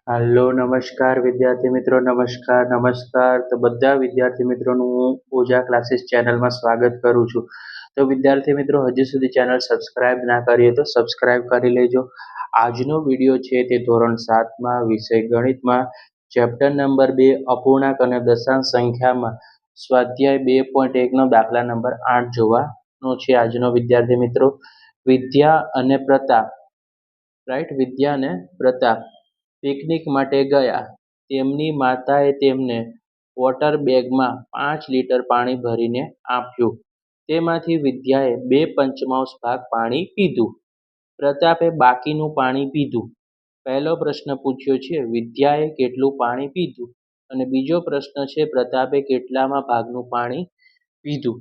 હાલો નમસ્કાર વિદ્યાર્થી મિત્રો, નમસ્કાર. તો બધા વિદ્યાર્થી મિત્રોનું હું પૂજા ક્લાસીસ ચેનલમાં સ્વાગત કરું છું. તો વિદ્યાર્થી મિત્રો, હજી સુધી ચેનલ સબસ્ક્રાઇબ ના કરીએ તો સબસ્ક્રાઇબ કરી લેજો. આજનો વિડીયો છે તે ધોરણ 7માં વિષય ગણિતમાં ચેપ્ટર નંબર 2 અપૂર્ણાંક અને દશાંશ સંખ્યામાં સ્વાધ્યાય 2.1 નો દાખલા નંબર 8 જોવાનો છે આજનો વિદ્યાર્થી મિત્રો. વિદ્યા અને પ્રતાપ, રાઈટ, વિદ્યા અને પ્રતાપ પિકનિક માટે ગયા. તેમની માતાએ તેમને વોટર બેગમાં 5 લીટર પાણી ભરીને આપ્યું. તેમાંથી વિદ્યાએ 2/5 ભાગ પાણી પીધું. પ્રતાપે બાકીનું પાણી પીધું. પહેલો પ્રશ્ન પૂછ્યો છે વિદ્યાએ કેટલું પાણી પીધું, અને બીજો પ્રશ્ન છે પ્રતાપે કેટલામાં ભાગનું પાણી પીધું.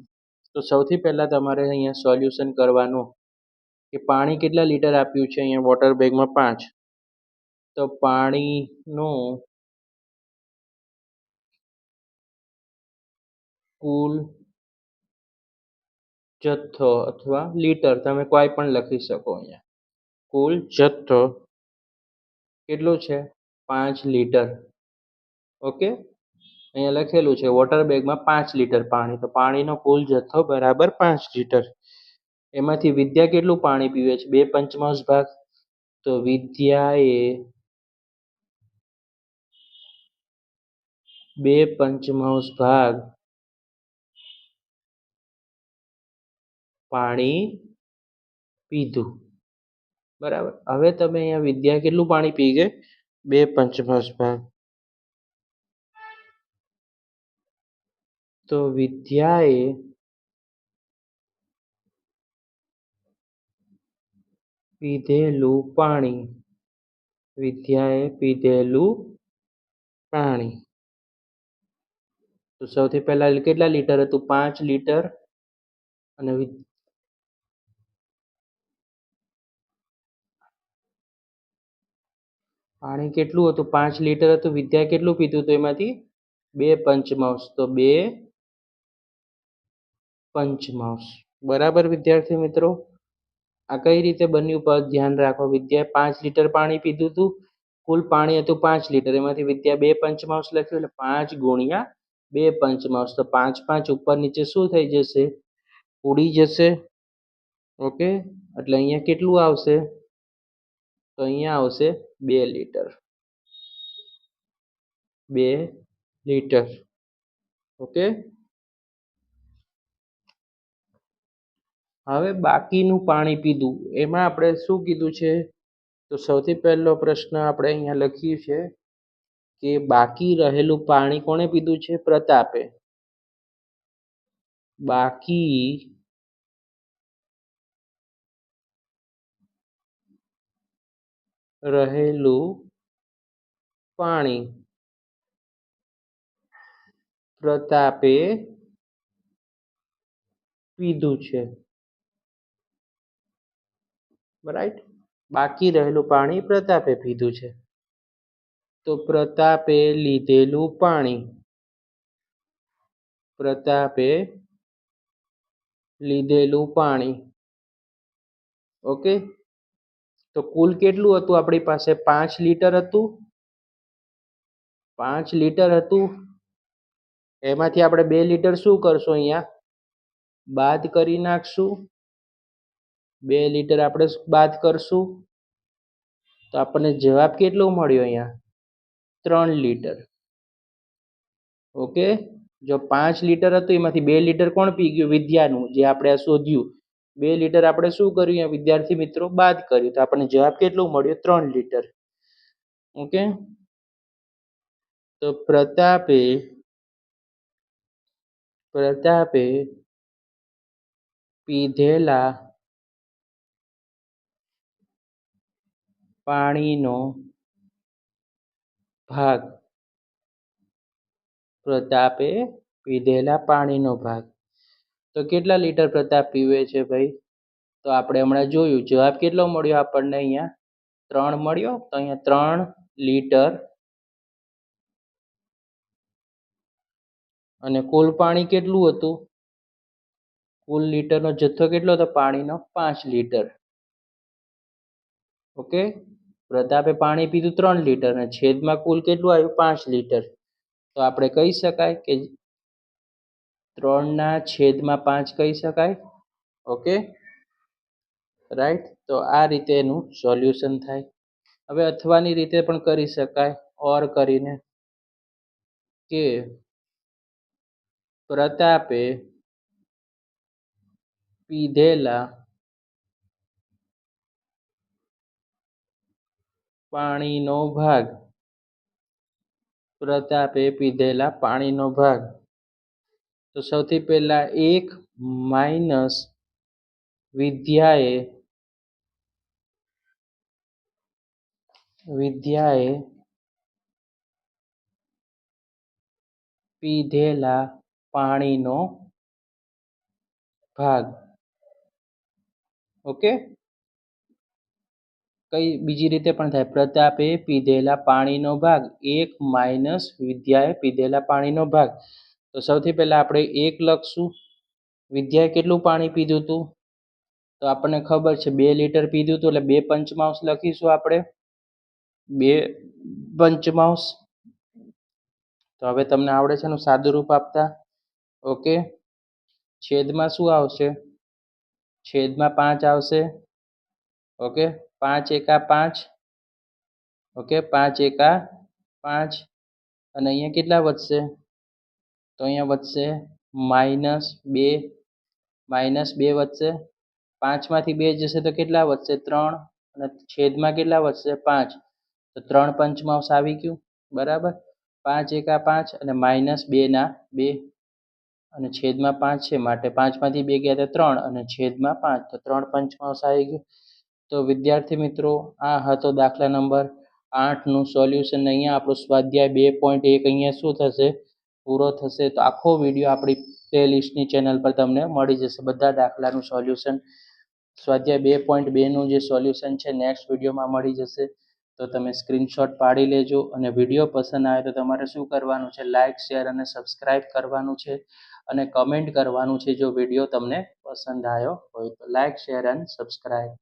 તો સૌથી પહેલા તમારે અહીંયા સોલ્યુશન કરવાનું કે પાણી કેટલા લીટર આપ્યું છે. અહીંયા વોટર બેગમાં 5, તો પાણીનો કુલ જથ્થો અથવા લીટર તમે કોઈ પણ લખી શકો. અહીંયા કુલ જથ્થો કેટલો છે? 5 લીટર. ઓકે, અહીંયા લખેલું છે વોટર બેગમાં 5 લીટર પાણી, તો પાણીનો કુલ જથ્થો બરાબર 5 લીટર. એમાંથી વિદ્યા કેટલું પાણી પીવે છે? 2/5 ભાગ. તો વિદ્યાએ 2/5 ભાગ પાણી પીધું. બરાબર. હવે તમે અહીંયા વિદ્યા કેટલું પાણી પી ગઈ? 2/5 ભાગ. તો વિદ્યાએ પીધેલું પાણી, તો સૌથી પહેલા કેટલા લીટર હતું? 5 લીટર. અને પાણી કેટલું હતું? 5 લીટર હતું. વિદ્યાએ કેટલું પીધું? તો એમાંથી 2/5, તો 2/5. બરાબર વિદ્યાર્થી મિત્રો, આ કઈ રીતે બન્યું પદ ધ્યાન રાખો. વિદ્યાએ 5 લીટર પાણી પીધું હતું. કુલ પાણી હતું 5 લીટર, એમાંથી વિદ્યા 2/5 લખ્યું, એટલે 5 ગુણ્યા 2/5. તો 5 5 ઉપર નીચે શું થઈ જશે? ઉડી જશે. ઓકે, એટલે અહીંયા કેટલું આવશે? તો અહીંયા આવશે 2 લીટર. 2 લીટર. ઓકે, હવે બાકીનું પાણી પીધું, એમાં આપણે શું કીધું છે? તો સૌથી પહેલો પ્રશ્ન આપણે અહીંયા લખ્યું છે કે બાકી રહેલું પાણી કોણે પીધું છે? પ્રતાપે. બાકી રહેલું પાણી પ્રતાપે પીધું છે. રાઈટ, બાકી રહેલું પાણી પ્રતાપે પીધું છે. તો પ્રતાપે લીધેલું પાણી, ઓકે, તો કુલ કેટલું હતું આપણી પાસે? 5 લીટર હતું. 5 લીટર હતું, એમાંથી આપણે 2 લીટર શું કરશું? અહીંયા બાદ કરી નાખશું. 2 લીટર આપણે બાદ કરશું તો આપણને જવાબ કેટલો મળ્યો? અહીંયા 3 લીટર. ઓકે, જો 5 લીટર હતું એમાંથી 2 લીટર કોણ પી ગયું? વિદ્યાનું, જે આપણે શોધ્યું. 2 લીટર આપણે શું કર્યું? અહીંયા વિદ્યાર્થી મિત્રો બાદ કર્યું, તો આપણને જવાબ કેટલો મળ્યો? 3 લીટર. ઓકે, તો પ્રતાપે પીધેલા પાણીનો ભાગ, તો કેટલા લીટર પ્રતાપ પીવે છે ભાઈ? તો આપણે હમણાં જોયું, જવાબ કેટલો મળ્યો આપણને? અહીંયા 3 મળ્યો. તો અહીંયા 3 લીટર. અને કુલ પાણી કેટલું હતું? કુલ લીટરનો જથ્થો કેટલો હતો પાણીનો? 5 લીટર. ઓકે, પ્રતાપે પાણી પીધું 3 લીટર અને છેદમાં કુલ કેટલું આવ્યું 5 લીટર. તો આપણે કહી શકાય કે 3/5 કહી શકાય. Okay, right. તો આ રીતે એનું સોલ્યુશન થાય. હવે અથવાની રીતે પણ કરી શકાય, ઓર કરીને, કે પ્રતાપે પીધેલા પાણીનો ભાગ. પ્રતાપે પીધેલા પાણીનો ભાગ. તો સૌથી પહેલા 1 માઇનસ વિદ્યાએ પીધેલા પાણીનો ભાગ. ઓકે, કઈ બીજી રીતે પણ થાય. પ્રતાપે પીધેલા પાણીનો ભાગ 1 માઇનસ વિદ્યાએ પીધેલા પાણીનો ભાગ. તો સૌથી પહેલા આપણે 1 લખશું. વિદ્યાએ કેટલું પાણી પીધું હતું? તો આપણને ખબર છે 2 લીટર પીધું હતું, એટલે 2 પંચમાંશ લખીશું આપણે. 2 પંચમાંશ. તો હવે તમને આવડે છે એનું સાદું રૂપ આપતા. ઓકે, છેદમાં શું આવશે? છેદમાં 5 આવશે. ઓકે, 5 એકા 5. ઓકે, 5 એકા 5. અને અહીંયા કેટલા વધશે? તો અહીંયા વધશે -2. -2 વધશે. 5માંથી 2 જશે તો કેટલા વધશે? 3. અને છેદમાં કેટલા વધશે? 5. તો 3 પંચમાંશ આવી ગયું. બરાબર. 5 એકા 5 અને -2/2 અને છેદમાં 5 છે, માટે 5માંથી 2 ગયા તો 3 અને છેદમાં 5, તો 3 પંચમાંશ આવી ગયું. તો વિદ્યાર્થી મિત્રો, આ હતો દાખલા નંબર 8નું સોલ્યુશન. અહીંયા આપણું સ્વાધ્યાય 2.1 અહીંયા શું થશે? પૂરો થશે. તો આખો વિડીયો આપણી પ્લેલિસ્ટની ચેનલ પર તમને મળી જશે. બધા દાખલાનું સોલ્યુશન, સ્વાધ્યાય 2.2નું જે સોલ્યુશન છે નેક્સ્ટ વિડીયોમાં મળી જશે. તો તમે સ્ક્રીનશોટ પાડી લેજો. અને વિડીયો પસંદ આવે તો તમારે શું કરવાનું છે? લાઇક, શેર અને સબસ્ક્રાઈબ કરવાનું છે. અને કમેન્ટ કરવાનું છે જો વિડીયો તમને પસંદ આવ્યો હોય તો. Like, share and subscribe.